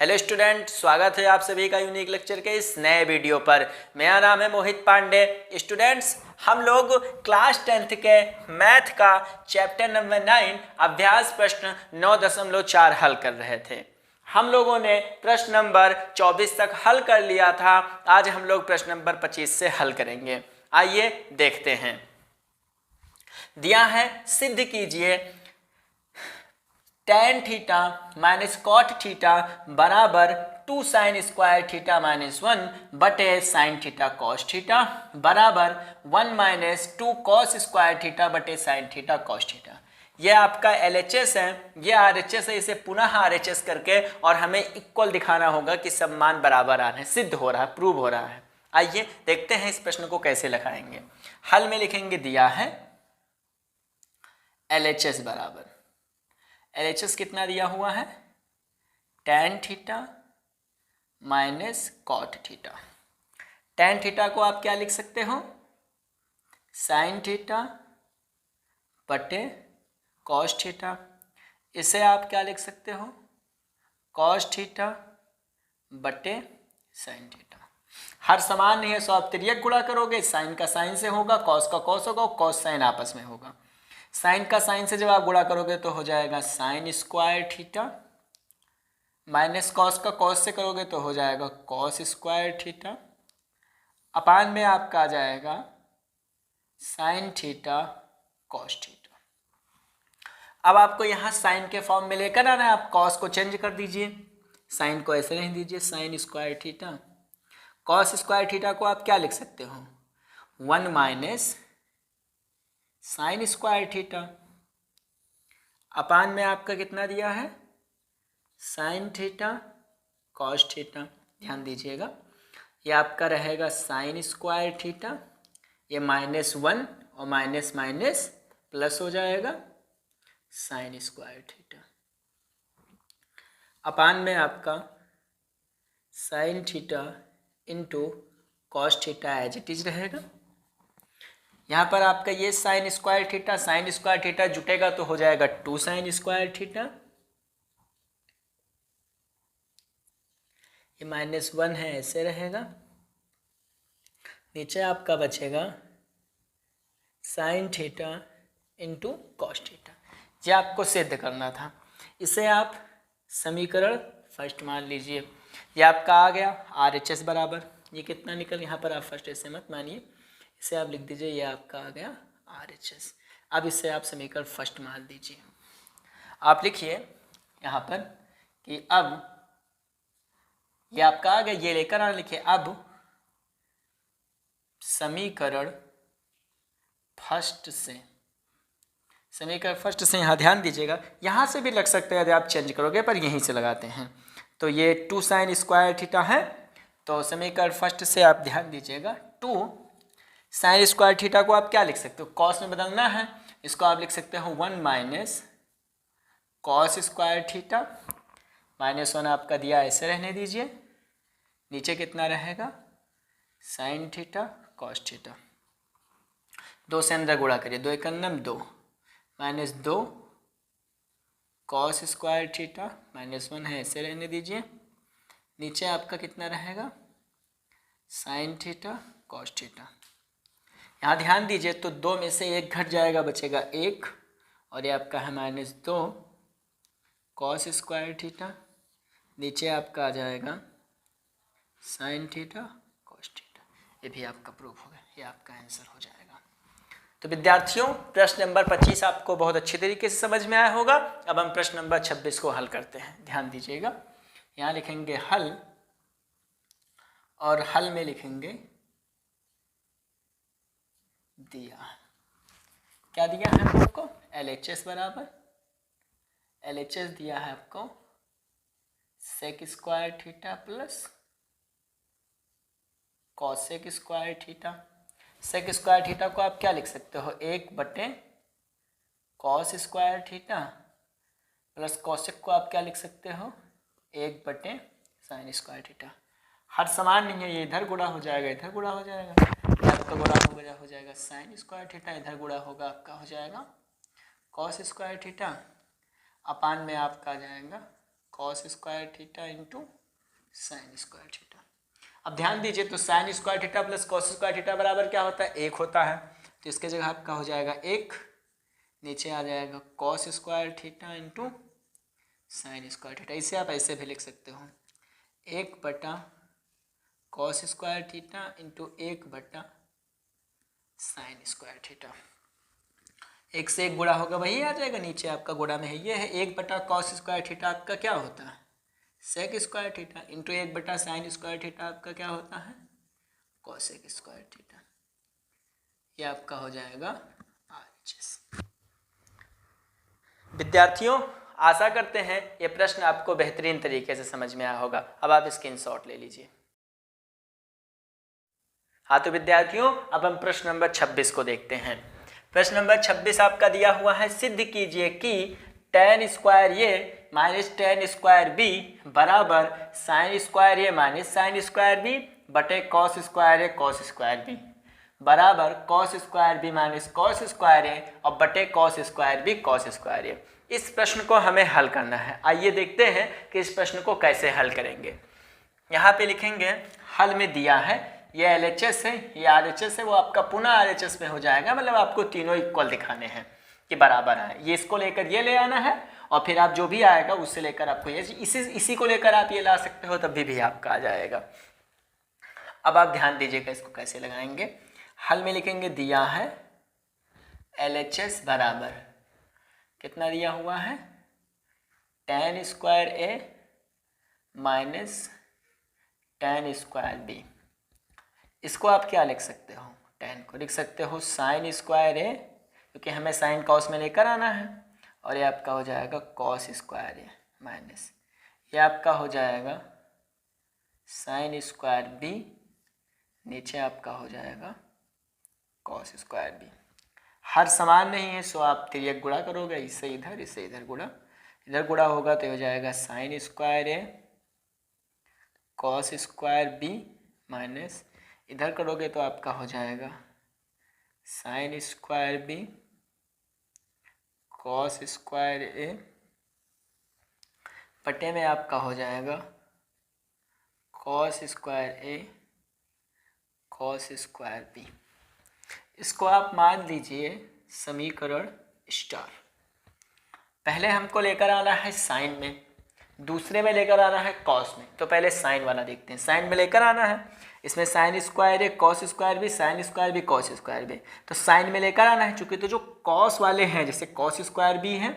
Hello student, स्वागत है आप सभी का यूनिक लेक्चर के इस नए वीडियो पर। मेरा नाम है मोहित पांडे। स्टूडेंट्स, हम लोग क्लास 10th के मैथ का चैप्टर नंबर 9 अभ्यास प्रश्न 9.4 हल कर रहे थे। हम लोगों ने प्रश्न नंबर 24 तक हल कर लिया था। आज हम लोग प्रश्न नंबर 25 से हल करेंगे। आइए देखते हैं। दिया है, सिद्ध कीजिए tan theta minus cot theta बराबर 2 साइन स्क्वायर थीटा माइनस 1 बटे साइन थीटा कॉस थीटा बराबर 1 माइनस 2 कॉस स्क्वायर थीटा बटे साइन थीटा कॉस थीटा। यह आपका LHS है, यह RHS है। इसे पुनः RHS करके और हमें इक्वल दिखाना होगा कि सब मान बराबर आ रहे हैं, सिद्ध हो रहा है, प्रूव हो रहा है। आइए देखते हैं इस प्रश्न को कैसे लगाएंगे। हल में लिखेंगे, दिया है LHS बराबर, LHS कितना दिया हुआ है, tan theta minus cot theta. tan theta को आप क्या लिख सकते हो, साइन थीटा बटे कॉस थीटा। इसे आप क्या लिख सकते हो, कॉस थीटा बटे साइन थीटा। हर समान नहीं है, सो आप तिर्यक गुणा करोगे, साइन का साइन से होगा, कॉस का कॉस होगा, कॉस साइन आपस में होगा। साइन का साइन से जब आप गुणा करोगे तो हो जाएगा sine square theta, minus cos का कॉस से करोगे तो हो जाएगा कॉस स्क्वायर थीटा, अपान में आपका आ जाएगा साइन थीटा कॉस थीटा। अब आपको यहाँ साइन के फॉर्म में लेकर आना है, आप कॉस को चेंज कर दीजिए, साइन को ऐसे नहीं दीजिए, sine square theta. Cos square theta को आप क्या लिख सकते हो, 1 माइनस साइन स्क्वायर थीटा, अपान में आपका कितना दिया है, साइन थीटा कॉस थीटा। ध्यान दीजिएगा, ये आपका रहेगा साइन स्क्वायर थीटा, ये -1 और माइनस माइनस प्लस हो जाएगा साइन स्क्वायर थीटा, अपान में आपका sine theta into cos theta as it is रहेगा। यहाँ पर आपका ये साइन स्क्वायर थीटा जुटेगा तो हो जाएगा 2 साइन स्क्वायर थीटा, ये -1 है ऐसे रहेगा, नीचे आपका बचेगा sign theta into cos theta. ये आपको सिद्ध करना था। इसे आप समीकरण फर्स्ट मान लीजिए। ये आपका आ गया RHS बराबर, ये कितना निकल, यहाँ पर आप फर्स्ट ऐसे मत मानिए, इसे आप लिख दीजिए, ये आपका आ गया RHS। अब इसे आप समीकरण फर्स्ट मान दीजिए। आप लिखिए यहाँ पर कि अब ये आपका आ गया, ये लेकर आना, लिखिए अब समीकरण फर्स्ट से, समीकरण फर्स्ट से यहाँ ध्यान दीजिएगा, यहाँ से भी लग सकता है यदि आप चेंज करोगे, पर यहीं से लगाते हैं। तो ये 2 साइन स्क्वायर थीटा है, तो समीकरण फर्स्ट से आप ध्यान दीजिएगा, 2 साइन स्क्वायर थीटा को आप क्या लिख सकते हो, कॉस में बदलना है, इसको आप लिख सकते हो 1 माइनस कॉस स्क्वायर थीटा, -1 आपका दिया ऐसे रहने दीजिए, नीचे कितना रहेगा साइन थीटा कॉस थीटा। 2 से अंदर गुणा करिए, 2 × 2 -2 कॉस स्क्वायर थीटा, -1 है ऐसे रहने दीजिए, नीचे आपका कितना रहेगा साइन थीटा कॉस थीटा। यहाँ ध्यान दीजिए, तो 2 में से 1 घट जाएगा, बचेगा 1, और ये आपका है -2 कॉस स्क्वायर थीटा, नीचे आपका आ जाएगा साइन थीटा कॉस थीटा। ये भी आपका प्रूफ हो गया, ये आपका आंसर हो जाएगा। तो विद्यार्थियों, प्रश्न नंबर 25 आपको बहुत अच्छी तरीके से समझ में आया होगा। अब हम प्रश्न नंबर 26 को हल करते हैं। ध्यान दीजिएगा, यहाँ लिखेंगे हल, और हल में लिखेंगे दिया, क्या दिया है आपको, LHS बराबर, LHS दिया है आपको sec square theta plus cosec square theta. Sec square theta को आप क्या लिख सकते हो, 1 बटे cos square theta plus cosec को आप क्या लिख सकते हो, 1 बटे साइन स्क्वायर थीटा। हर समान नहीं है, ये इधर गुणा हो जाएगा, इधर गुणा हो जाएगा, इधर तो गुणा हो जाएगा साइन स्क्वायर थीटा, इधर गुणा होगा आपका हो जाएगा कॉस स्क्वायर थीटा, अपान में आपका आ जाएगा cos square theta into sine square theta. अब ध्यान दीजिए, तो sine square theta plus cos square theta बराबर क्या होता है? 1 होता है। तो इसके जगह आपका हो जाएगा 1, नीचे आ जाएगा cos square theta into sine square theta. इसे आप ऐसे भी लिख सकते हो, 1 बटा कॉस स्क्वायर थीटा इंटू 1 बटा साइन स्क्वायर थीटा। 1 से 1 गुणा होगा वही आ जाएगा, नीचे आपका गुणा में है ये है 1 बटा कॉस स्क्वायर थीटा आपका क्या होता है? सेक स्क्वायर थीटा इंटू 1 बटा साइन स्क्वायर थीटा आपका क्या होता है? Cosec square theta. ये आपका हो जाएगा RHS। विद्यार्थियों, आशा करते हैं ये प्रश्न आपको बेहतरीन तरीके से समझ में आया होगा। अब आप स्क्रीनशॉट ले लीजिए। हाँ तो विद्यार्थियों, अब हम प्रश्न नंबर 26 को देखते हैं। प्रश्न नंबर 26 आपका दिया हुआ है, सिद्ध कीजिए कि tan square A minus tan square B बराबर sine square A minus sine square B बटे cos square A cos square B बराबर cos square B minus cos square A और बटे cos square B cos square A. इस प्रश्न को हमें हल करना है। आइए देखते हैं कि इस प्रश्न को कैसे हल करेंगे। यहाँ पे लिखेंगे, हल में दिया है ये LHS है, ये RHS है, वो आपका पुनः RHS में हो जाएगा। मतलब आपको तीनों इक्वल दिखाने हैं कि बराबर है। ये इसको लेकर ये ले आना है और फिर आप जो भी आएगा उससे लेकर आपको ये इसी को लेकर आप ये ला सकते हो, तब भी आपका आ जाएगा। अब आप ध्यान दीजिएगा इसको कैसे लगाएंगे। हल में लिखेंगे, दिया है LHS बराबर कितना दिया हुआ है? tan square A minus tan square B. इसको आप क्या लिख सकते हो? tan को लिख सकते हो साइन स्क्वायर ए, क्योंकि हमें साइन कॉस में लेकर आना है, और ये आपका हो जाएगा कॉस स्क्वायर ए माइनस ये आपका हो जाएगा साइन स्क्वायर बी, नीचे आपका हो जाएगा कॉस स्क्वायर बी। हर समान नहीं है, सो आप तिर्यक गुणा करोगे, इससे इधर गुणा, इधर गुणा होगा तो हो जाएगा sine square A cos square B minus इधर करोगे तो आपका हो जाएगा sine square B cos square A बटे में आपका हो जाएगा cos square A cos square B. इसको आप मान लीजिए समीकरण स्टार। पहले हमको लेकर आना है साइन में, दूसरे में लेकर आना है कॉस में। तो पहले साइन वाला देखते हैं। साइन में लेकर आना है, इसमें sine square A cos square B sine square B cos square B. तो साइन में लेकर आना है, चूंकि तो जो कॉस वाले हैं जैसे कॉस स्क्वायर बी है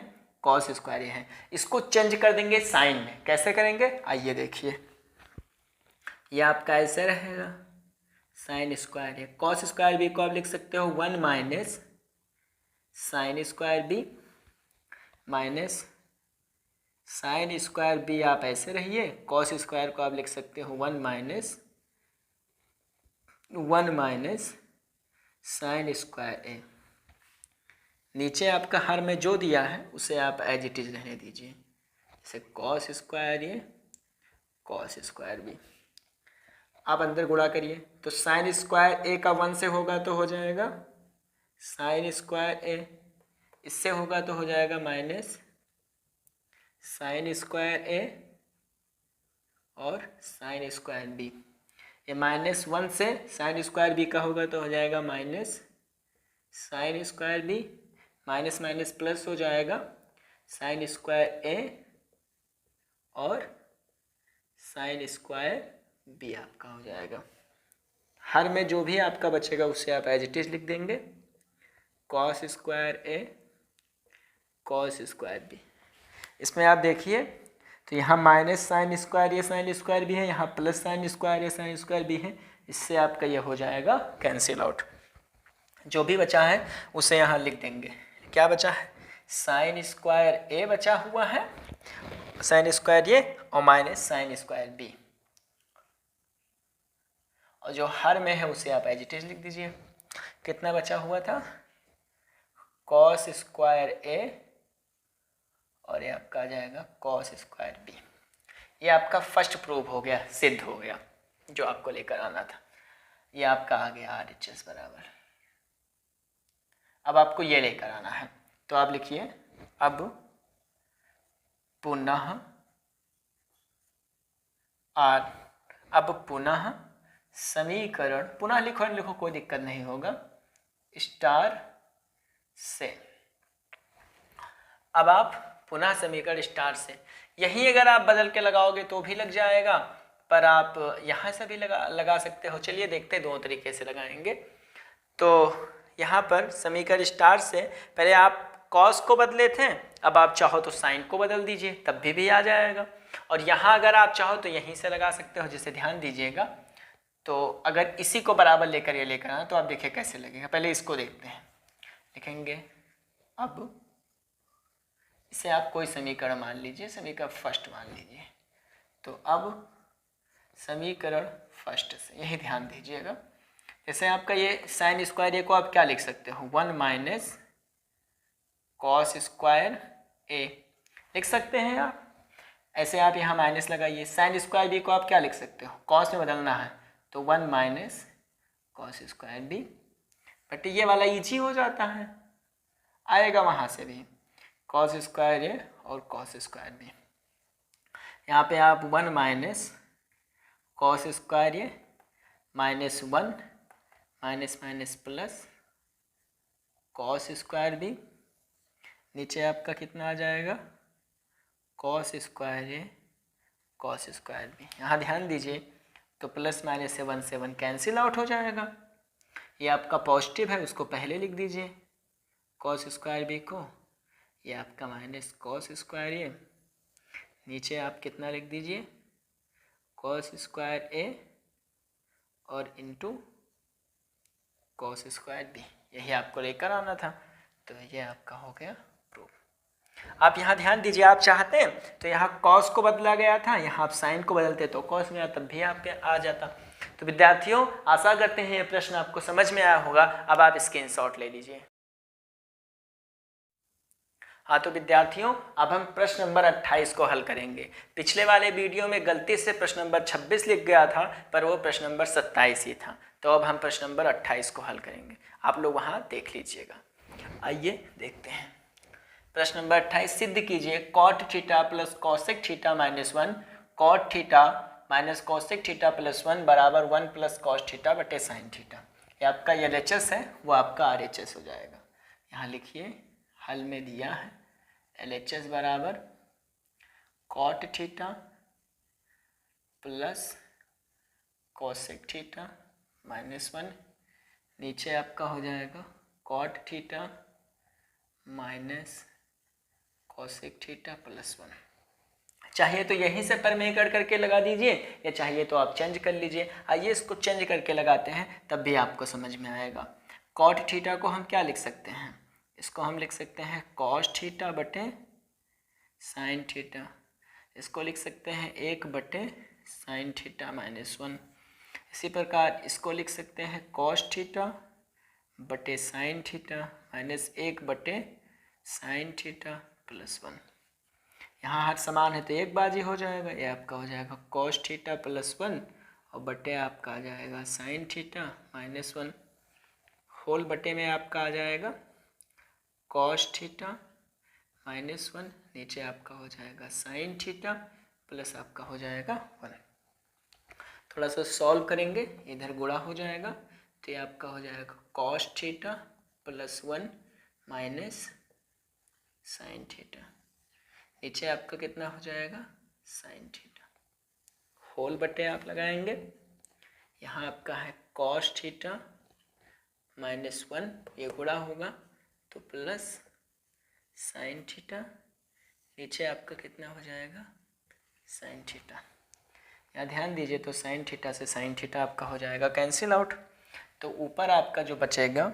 कॉस स्क्वायर ए है, इसको चेंज कर देंगे साइन में। कैसे करेंगे आइए देखिए। ये आपका ऐसे रहेगा sine square A cos square B को आप लिख सकते हो 1 minus sine square B minus sine square B. आप ऐसे रहिए, कॉस स्क्वायर को आप लिख सकते हो 1 माइनस साइन स्क्वायर ए। नीचे आपका हर में जो दिया है उसे आप एज इट इज रहने दीजिए, जैसे cos square A cos square B. आप अंदर गुणा करिए, तो साइन स्क्वायर ए का 1 से होगा तो हो जाएगा साइन स्क्वायर ए, इससे होगा तो हो जाएगा माइनस साइन स्क्वायर ए और साइन स्क्वायर बी। ये -1 से साइन स्क्वायर बी का होगा तो हो जाएगा minus sine square B, minus minus plus हो जाएगा साइन स्क्वायर ए और साइन स्क्वायर बी आपका हो जाएगा। हर में जो भी आपका बचेगा उसे आप एज इट इज लिख देंगे, cos square A cos square B. इसमें आप देखिए तो यहाँ माइनस साइन स्क्वायर भी है, यहाँ प्लस साइन स्क्वायर भी है। इससे आपका ये हो जाएगा कैंसिल आउट। जो भी बचा है उसे यहाँ लिख देंगे। क्या बचा है? साइन स्क्वायर ए बचा हुआ है, साइन स्क्वायर ए और माइनस साइन स्क्वायर बी, और जो हर में है उसे आप एज इट इज लिख दीजिए। कितना बचा हुआ था? कॉस स्क्वायर ए और ये आपका आ जाएगा कॉस स्क्वायर बी। ये आपका फर्स्ट प्रूव हो गया, सिद्ध हो गया जो आपको लेकर आना था। ये आपका आ गया RHS बराबर। अब आपको ये लेकर आना है, तो आप लिखिए अब पुनः और अब पुनः समीकरण, पुनः लिखो कोई दिक्कत नहीं होगा, स्टार से। अब आप पुनः समीकरण स्टार से, यहीं अगर आप बदल के लगाओगे तो भी लग जाएगा, पर आप यहाँ से भी लगा सकते हो। चलिए देखते हैं, दो तरीके से लगाएंगे। तो यहाँ पर समीकरण स्टार से पहले आप कॉस को बदले थे, अब आप चाहो तो साइन को बदल दीजिए, तब भी आ जाएगा। और यहाँ अगर आप चाहो तो यहीं से लगा सकते हो, जिसे ध्यान दीजिएगा। तो अगर इसी को बराबर लेकर ये लेकर आना तो आप देखिए कैसे लगेगा। पहले इसको देखते हैं, लिखेंगे। अब इसे आप कोई समीकरण मान लीजिए, समीकरण फर्स्ट मान लीजिए। तो अब समीकरण फर्स्ट से यही ध्यान दीजिएगा, जैसे आपका ये साइन स्क्वायर ए को आप क्या लिख सकते हो, 1 माइनस कॉस स्क्वायर ए लिख सकते हैं आप। ऐसे आप यहाँ माइनस लगाइए। साइन स्क्वायर बी को आप क्या लिख सकते हो, कॉस में बदलना है तो 1 minus cos square B. But ये वाला इजी हो जाता है, आएगा वहाँ से भी कॉस स्क्वायर ए और कॉस स्क्वायर बी। यहाँ पे आप 1 minus cos square A minus 1 minus minus plus cos square B, नीचे आपका कितना आ जाएगा, cos square A cos square B. यहाँ ध्यान दीजिए तो प्लस माइनस से 1 कैंसिल आउट हो जाएगा। ये आपका पॉजिटिव है, उसको पहले लिख दीजिए कॉस स्क्वायर बी को, ये आपका माइनस कॉस स्क्वायर ए, नीचे आप कितना लिख दीजिए कॉस स्क्वायर ए और इंटू कॉस स्क्वायर बी। यही आपको लेकर आना था, तो ये आपका हो गया प्रूफ। आप यहाँ ध्यान दीजिए, आप चाहते हैं तो यहाँ कॉस को बदला गया था, यहाँ आप साइन को बदलते तो कॉस में तब भी आप पे आ जाता। तो विद्यार्थियों, आशा करते हैं ये प्रश्न आपको समझ में आया होगा। अब आप स्क्रीनशॉट ले लीजिए। हाँ, तो विद्यार्थियों अब हम प्रश्न नंबर 28 को हल करेंगे। पिछले वाले वीडियो में गलती से प्रश्न नंबर 26 लिख गया था, पर वो प्रश्न नंबर 27 ही था। तो अब हम प्रश्न नंबर 28 को हल करेंगे, आप लोग वहाँ देख लीजिएगा। आइए देखते हैं। प्रश्न नंबर 28, सिद्ध कीजिए cot theta plus cosec theta minus 1 cot theta minus cosec theta plus 1 बराबर 1 प्लस कॉस थीटा बटे साइन थीटा। ये आपका LHS है, वो आपका RHS हो जाएगा। यहाँ लिखिए, हल में दिया है LHS बराबर cot theta plus cosec theta minus 1, नीचे आपका हो जाएगा cot theta minus cosec theta plus 1। चाहिए तो यहीं से परमेकर करके लगा दीजिए, या चाहिए तो आप चेंज कर लीजिए। आइए इसको चेंज करके लगाते हैं, तब भी आपको समझ में आएगा। कॉट थीटा को हम क्या लिख सकते हैं, इसको हम लिख सकते हैं कॉस थीटा बटे साइन थीटा। इसको लिख सकते हैं 1 बटे साइन थीटा माइनस 1। इसी प्रकार इसको लिख सकते हैं कॉस थीटा बटे साइन थीटा माइनस 1 बटे साइन थीटा प्लस 1। यहाँ हर समान है तो एक बाजी हो जाएगा, ये आपका हो जाएगा कॉस थीटा प्लस 1 और बटे आपका आ जाएगा साइन थीटा माइनस 1, होल बटे में आपका आ जाएगा कॉस थीटा माइनस 1, नीचे आपका हो जाएगा साइन थीटा प्लस आपका हो जाएगा 1। थोड़ा सा सॉल्व करेंगे, इधर गुणा हो जाएगा, तो ये आपका हो जाएगा cos theta plus 1 minus sine theta, नीचे आपका कितना हो जाएगा साइन थीटा, होल बटे आप लगाएंगे। यहाँ आपका है कॉस थीटा माइनस 1, ये गुणा होगा तो प्लस साइन थीटा, नीचे आपका कितना हो जाएगा साइन थीटा। यहाँ ध्यान दीजिए तो साइन थीटा से साइन थीटा आपका हो जाएगा कैंसिल आउट। तो ऊपर आपका जो बचेगा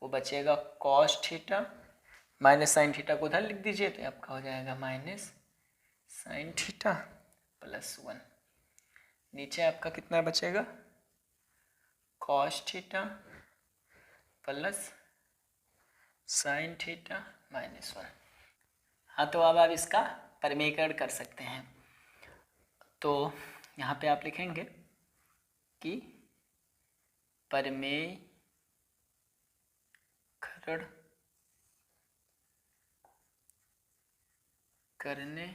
वो बचेगा cos theta minus sine theta को उधर लिख दीजिए, तो आपका हो जाएगा माइनस साइन थीटा प्लस 1, नीचे आपका कितना बचेगा cos theta plus sine theta minus 1। हाँ, तो अब आप इसका परमीकरण कर सकते हैं। तो यहाँ पे आप लिखेंगे कि परमेयकरण करने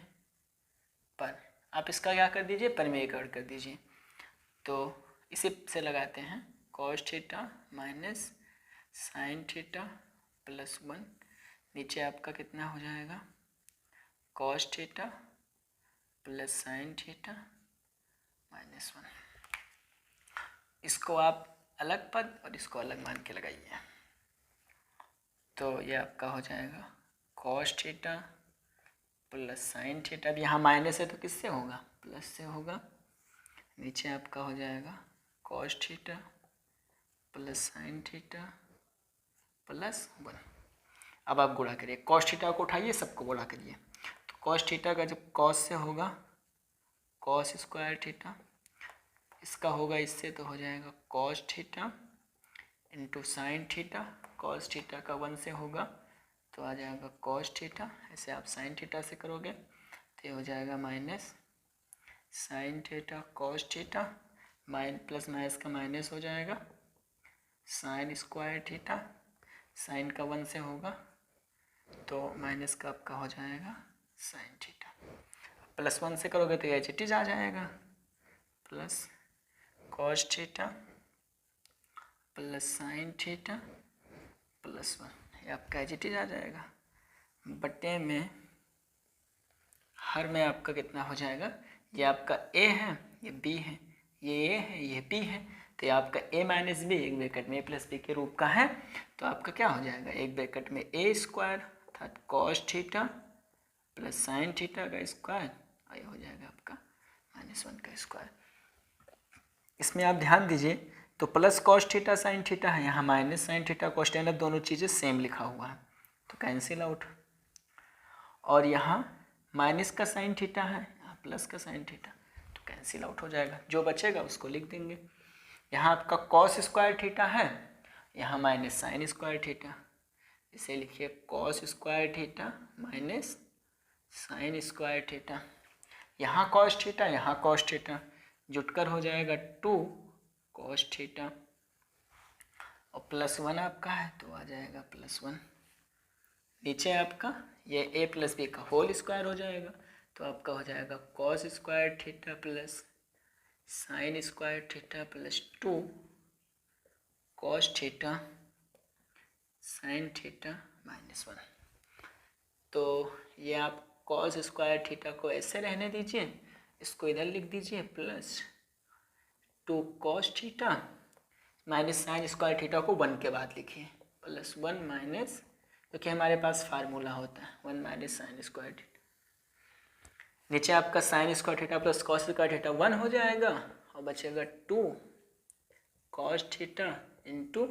पर आप इसका क्या कर दीजिए, परिमेयकरण कर दीजिए। तो इसी से लगाते हैं, cos theta minus sine theta plus 1, नीचे आपका कितना हो जाएगा, cos theta plus sine theta minus 1। इसको आप अलग पद और इसको अलग मान के लगाइए, तो ये आपका हो जाएगा cos theta plus sine theta. अब यहाँ माइनस है तो किससे होगा, प्लस से होगा। नीचे आपका हो जाएगा cos theta plus sine theta plus 1। अब आप गुणा करिए, कॉस थीटा को उठाइए, सबको गुणा करिए। तो कॉस थीटा का जब कॉस से होगा कॉस स्क्वायर थीटा, इसका होगा इससे तो हो जाएगा cos theta into sine theta, cos theta का 1 से होगा तो आ जाएगा कॉस थीटा, ऐसे आप साइन थीटा से करोगे तो ये हो जाएगा minus sine theta cos theta, plus minus का माइनस हो जाएगा, साइन स्क्वायर थीटा, साइन का 1 से होगा तो माइनस का आपका हो जाएगा साइन थीटा, प्लस 1 से करोगे तो एच इट इज आ जाएगा, plus cos theta plus sine theta plus 1, ये आपका एच इट इज आ जाएगा। बटे में हर में आपका कितना हो जाएगा, ये आपका ए है, ये बी है, ये ए है, ये बी है, तो ये आपका ए माइनस बी एक ब्रैकेट में ए प्लस बी के रूप का है, तो आपका क्या हो जाएगा, एक ब्रैकेट में ए स्क्वायर अर्थात cos theta plus sine theta का स्क्वायर, और ये हो जाएगा आपका -1 का स्क्वायर। इसमें आप ध्यान दीजिए तो plus cos theta sine theta है, यहाँ minus sine theta cos theta, दोनों चीज़ें सेम लिखा हुआ है तो कैंसिल आउट। और यहाँ माइनस का साइन थीटा है, यहाँ प्लस का साइन थीटा, तो कैंसिल आउट हो जाएगा। जो बचेगा उसको लिख देंगे। यहाँ आपका कॉस स्क्वायर थीटा है, यहाँ माइनस साइन स्क्वायर थीटा, इसे लिखिए cos square theta minus sine square theta. यहाँ कॉस थीटा, यहाँ कॉस थीटा, जुटकर हो जाएगा 2 कॉस थीटा, और प्लस 1 आपका है तो आ जाएगा प्लस 1। नीचे आपका ये ए प्लस बी का होल स्क्वायर हो जाएगा, तो आपका हो जाएगा cos square theta plus sine square theta plus 2 cos theta sine theta -1। तो ये आप कॉस स्क्वायर थीटा को ऐसे रहने दीजिए, इसको इधर लिख दीजिए plus 2 cos theta minus sine square theta को 1 के बाद लिखिए प्लस 1 माइनस, क्योंकि हमारे पास फार्मूला होता है 1 माइनस साइन स्क्वायर थीटा। नीचे आपका sine square theta plus cos square theta 1 हो जाएगा, और बचेगा 2 cos theta into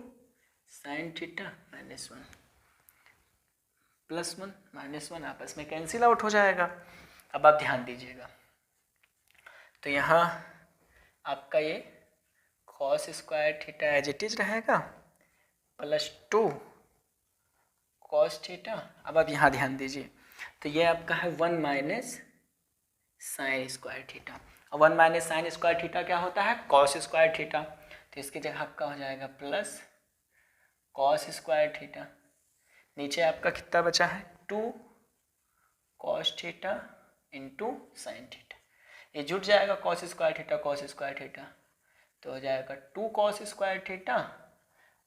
sine theta -1, plus 1 -1 आपस में कैंसिल आउट हो जाएगा। अब आप ध्यान दीजिएगा, तो यहाँ आपका ये cos square theta as it is रहेगा प्लस 2 कॉस थीटा। अब आप यहाँ ध्यान दीजिए, तो ये आपका है 1 माइनस साइन स्क्वायर थीटा, और 1 माइनस साइन स्क्वायर थीटा क्या होता है, कॉस स्क्वायर थीटा, तो इसकी जगह आपका हो जाएगा प्लस कॉस स्क्वायर थीटा। नीचे आपका कितना बचा है 2 cos theta into sine theta, ये जुट जाएगा कॉस स्क्वायर थीटा, तो हो जाएगा 2 कॉस स्क्वायर थीटा,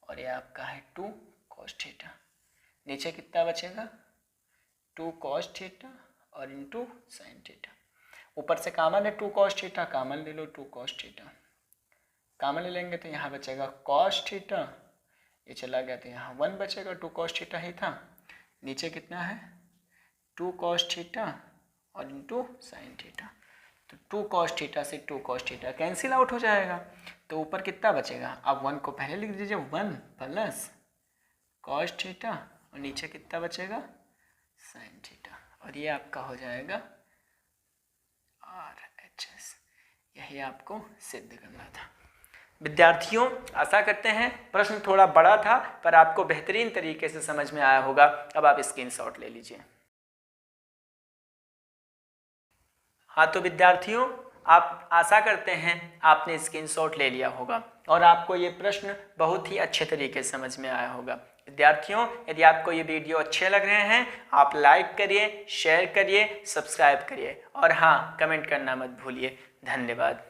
और ये आपका है 2 कॉस थीटा। नीचे कितना बचेगा 2 कॉस थीटा और इंटू साइन थीटा। ऊपर से कामन है 2 कॉस थीटा, कामन ले लो 2 कॉस थीटा, कामन ले लेंगे तो यहाँ बचेगा कॉस थीटा, ये चला गया तो यहाँ 1 बचेगा, 2 कॉस थीटा ही था। नीचे कितना है 2 कॉस थीटा और इंटू साइन थीटा, तो 2 कॉस थीटा से 2 कॉस थीटा कैंसिल आउट हो जाएगा, तो ऊपर कितना बचेगा, अब 1 को पहले लिख दीजिए 1 प्लस कॉस थीटा, और नीचे कितना बचेगा साइन थीटा, और ये आपका हो जाएगा RHS। यही आपको सिद्ध करना था। विद्यार्थियों, आशा करते हैं प्रश्न थोड़ा बड़ा था पर आपको बेहतरीन तरीके से समझ में आया होगा। अब आप स्क्रीनशॉट ले लीजिए। हाँ, तो विद्यार्थियों, आप आशा करते हैं आपने स्क्रीनशॉट ले लिया होगा और आपको ये प्रश्न बहुत ही अच्छे तरीके से समझ में आया होगा। विद्यार्थियों, यदि आपको ये वीडियो अच्छे लग रहे हैं आप लाइक करिए, शेयर करिए, सब्सक्राइब करिए और हाँ, कमेंट करना मत भूलिए। धन्यवाद।